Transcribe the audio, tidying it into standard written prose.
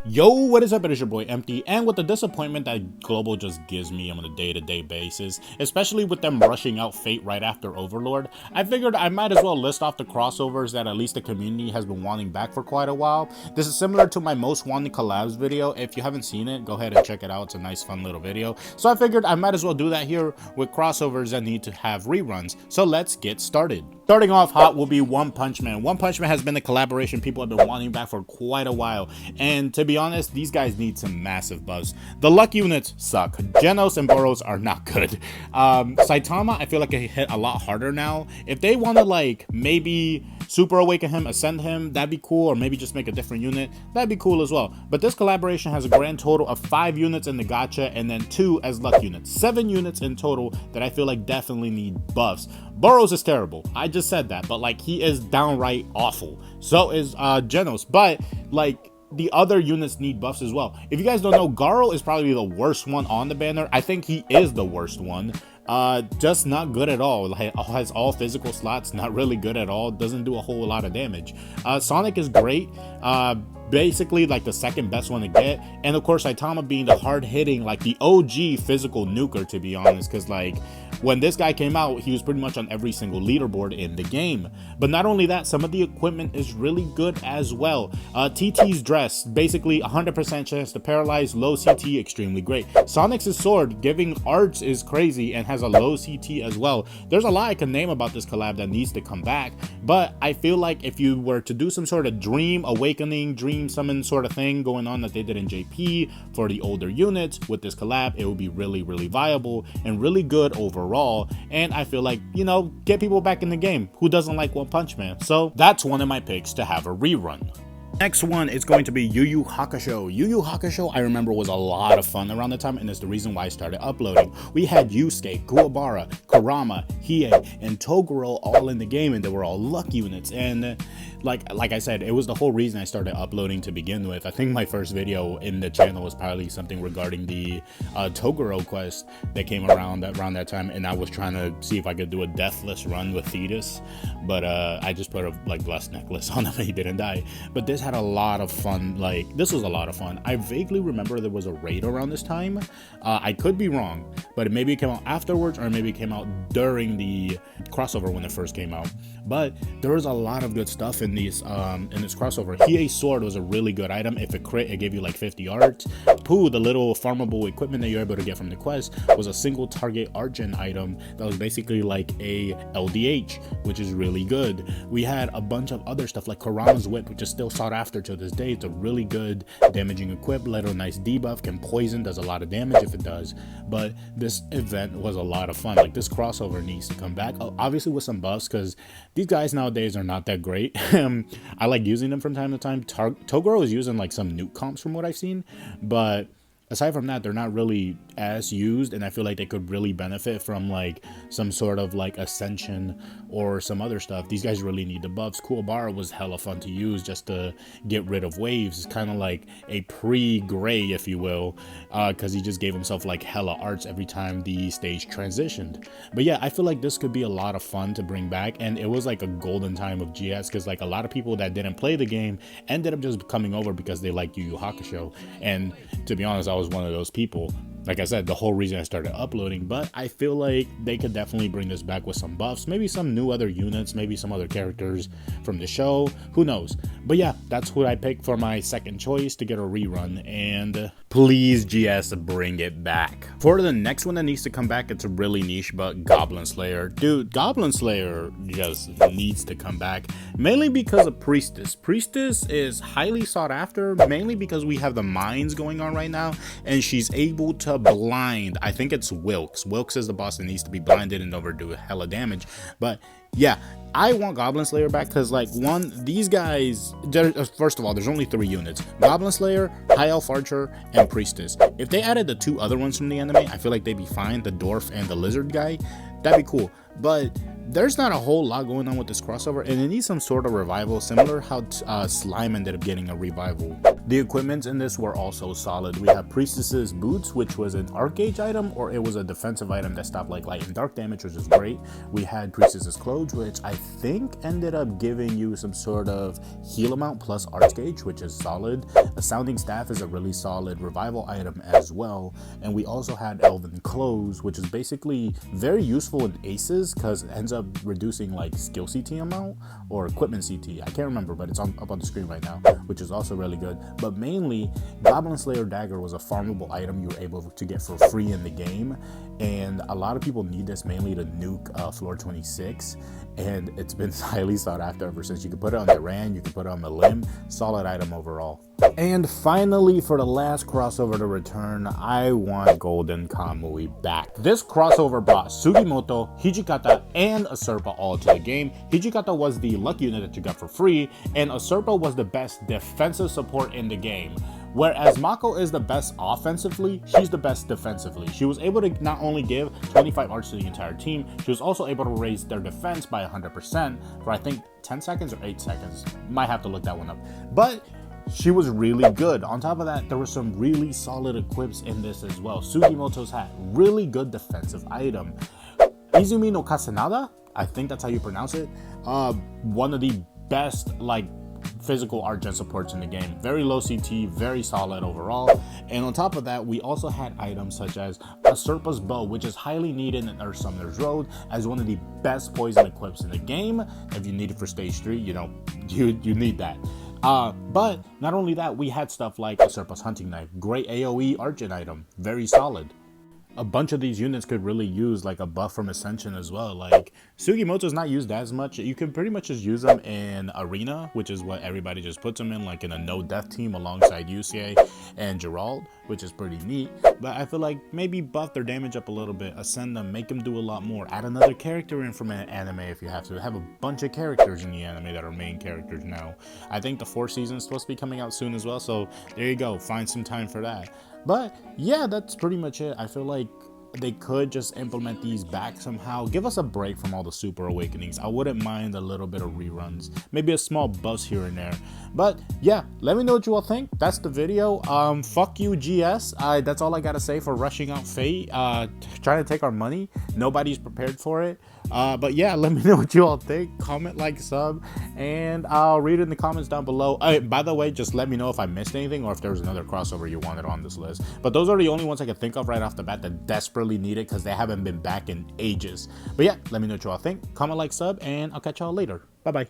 Yo, what is up? It is your boy Empty, and with the disappointment that Global just gives me on a day-to-day basis, especially with them rushing out Fate right after Overlord, I figured I might as well list off the crossovers that at least the community has been wanting back for quite a while. This is similar to my most wanted collabs video. If you haven't seen it, go ahead and check it out. It's a nice fun little video. So I figured I might as well do that here with crossovers that need to have reruns. So let's get started. Starting off hot will be One Punch Man. One Punch Man has been a collaboration people have been wanting back for quite a while, and to be honest, these guys need some massive buzz. The luck units suck. Genos and Boros are not good. Saitama, I feel like it hit a lot harder now. If they want to like maybe super awaken him, ascend him, that'd be cool, or maybe just make a different unit, that'd be cool as well. But this collaboration has a grand total of 5 units in the gacha and then 2 as luck units. 7 units in total that I feel like definitely need buffs. Boros is terrible. I just said that, but like he is downright awful. So is Genos, but like the other units need buffs as well. If you guys don't know, Garo is probably the worst one on the banner. I think he is the worst one. Just not good at all. Has all physical slots, not really good at all. Doesn't do a whole lot of damage. Sonic is great. Basically like the second best one to get, and of course Saitama being the hard-hitting, like the OG physical nuker, to be honest, because like when this guy came out, he was pretty much on every single leaderboard in the game. But not only that, some of the equipment is really good as well. TT's dress, basically 100% chance to paralyze, low CT, extremely great. Sonic's sword, giving arts, is crazy and has a low CT as well. There's a lot I can name about this collab that needs to come back, but I feel like if you were to do some sort of dream awakening, dream summon sort of thing going on that they did in JP for the older units with this collab, it would be really viable and really good overall. And I feel like, you know, get people back in the game. Who doesn't like One Punch Man? So that's one of my picks to have a rerun. Next one is going to be Yu Yu Hakusho. Yu Yu Hakusho, I remember, was a lot of fun around the time, and it's the reason why I started uploading. We had Yusuke, Kuwabara, Kurama, Hiei, and Toguro all in the game, and they were all luck units. And like I said, it was the whole reason I started uploading to begin with. I think my first video in the channel was probably something regarding the Toguro quest that came around that time, and I was trying to see if I could do a deathless run with Thetis, but I just put a like blessed necklace on him and he didn't die. But this had a lot of fun. Like, this was a lot of fun. I vaguely remember there was a raid around this time. I could be wrong, but maybe it came out afterwards, or maybe it came out during the crossover when it first came out. But there was a lot of good stuff in this crossover. Hiei's sword was a really good item. If it crit, it gave you like 50 arts. Pooh, the little farmable equipment that you're able to get from the quest, was a single target argent item that was basically like a LDH, which is really good. We had a bunch of other stuff like Kurama's whip, which is still sought after to this day. It's a really good damaging equip, little nice debuff, can poison, does a lot of damage if it does. But this event was a lot of fun. Like, this crossover needs to come back, obviously with some buffs, because these guys nowadays are not that great. I like using them from time to time. Toguro is using like some nuke comps from what I've seen, but aside from that, they're not really as used, and I feel like they could really benefit from like some sort of like ascension or some other stuff. These guys really need the buffs. Kuwabara was hella fun to use just to get rid of waves. It's kind of like a pre-gray, if you will, because he just gave himself like hella arts every time the stage transitioned. But yeah, I feel like this could be a lot of fun to bring back, and it was like a golden time of GS, because like a lot of people that didn't play the game ended up just coming over because they like Yu Yu Hakusho. And to be honest, I was one of those people. Like I said, the whole reason I started uploading. But I feel like they could definitely bring this back with some buffs, maybe some new other units, maybe some other characters from the show, who knows. But yeah, that's who I picked for my second choice to get a rerun, and please GS bring it back. For the next one that needs to come back, it's really niche, but Goblin Slayer. Dude, Goblin Slayer just needs to come back, mainly because of Priestess. Priestess is highly sought after, mainly because we have the mines going on right now, and she's able to blind, I think it's Wilkes. Wilkes is the boss that needs to be blinded and overdo hella damage. But yeah, I want Goblin Slayer back because, like, one, these guys, first of all, there's only 3 units: Goblin Slayer, High Elf Archer, and Priestess. If they added the 2 other ones from the anime, I feel like they'd be fine, the Dwarf and the Lizard guy. That'd be cool. But there's not a whole lot going on with this crossover, and it needs some sort of revival, similar how Slime ended up getting a revival. The equipments in this were also solid. We have Priestess's Boots, which was an arc gauge item, or it was a defensive item that stopped like light and dark damage, which is great. We had Priestess's Clothes, which I think ended up giving you some sort of heal amount plus arc gauge, which is solid. A Sounding Staff is a really solid revival item as well. And we also had Elven Clothes, which is basically very useful in aces because it ends up reducing like skill CT amount or equipment CT. I can't remember, but it's up on the screen right now, which is also really good. But mainly, Goblin Slayer Dagger was a farmable item you were able to get for free in the game, and a lot of people need this mainly to nuke floor 26, and it's been highly sought after ever since. You can put it on the Ran, you can put it on the Limb, solid item overall. And finally, for the last crossover to return, I want Golden Kamui back. This crossover brought Sugimoto, Hijikata, and Usurpa all to the game. Hijikata was the lucky unit that you got for free, and Usurpa was the best defensive support in the game. Whereas Mako is the best offensively, she's the best defensively. She was able to not only give 25 arts to the entire team, she was also able to raise their defense by 100% for I think 10 seconds or 8 seconds. Might have to look that one up. But she was really good. On top of that, there were some really solid equips in this as well. Sugimoto's hat, really good defensive item. Izumi no Kasanada, I think that's how you pronounce it. One of the best like physical art gen supports in the game. Very low CT, very solid overall. And on top of that, we also had items such as Usurpa's Bow, which is highly needed in Earth Summoner's Road as one of the best poison equips in the game. If you need it for stage 3, you know, you need that. But not only that, we had stuff like Usurpa's Hunting Knife, great AoE art gen item, very solid. A bunch of these units could really use like a buff from Ascension as well. Like Sugimoto's not used as much. You can pretty much just use them in Arena, which is what everybody just puts them in, like in a no death team alongside UCA and Gerald, which is pretty neat. But I feel like maybe buff their damage up a little bit, ascend them, make them do a lot more. Add another character in from an anime if you have to. Have a bunch of characters in the anime that are main characters now. I think the 4th season is supposed to be coming out soon as well, so there you go. Find some time for that. But yeah, that's pretty much it. I feel like they could just implement these back somehow. Give us a break from all the Super Awakenings. I wouldn't mind a little bit of reruns. Maybe a small buzz here and there. But yeah, let me know what you all think. That's the video. Fuck you, GS. That's all I gotta say for rushing out Fate. Trying to take our money. Nobody's prepared for it. But yeah, let me know what you all think. Comment, like, sub, and I'll read it in the comments down below. By the way, just let me know if I missed anything or if there was another crossover you wanted on this list. But those are the only ones I could think of right off the bat that desperately need it because they haven't been back in ages. But yeah, let me know what you all think. Comment, like, sub, and I'll catch y'all later. Bye bye.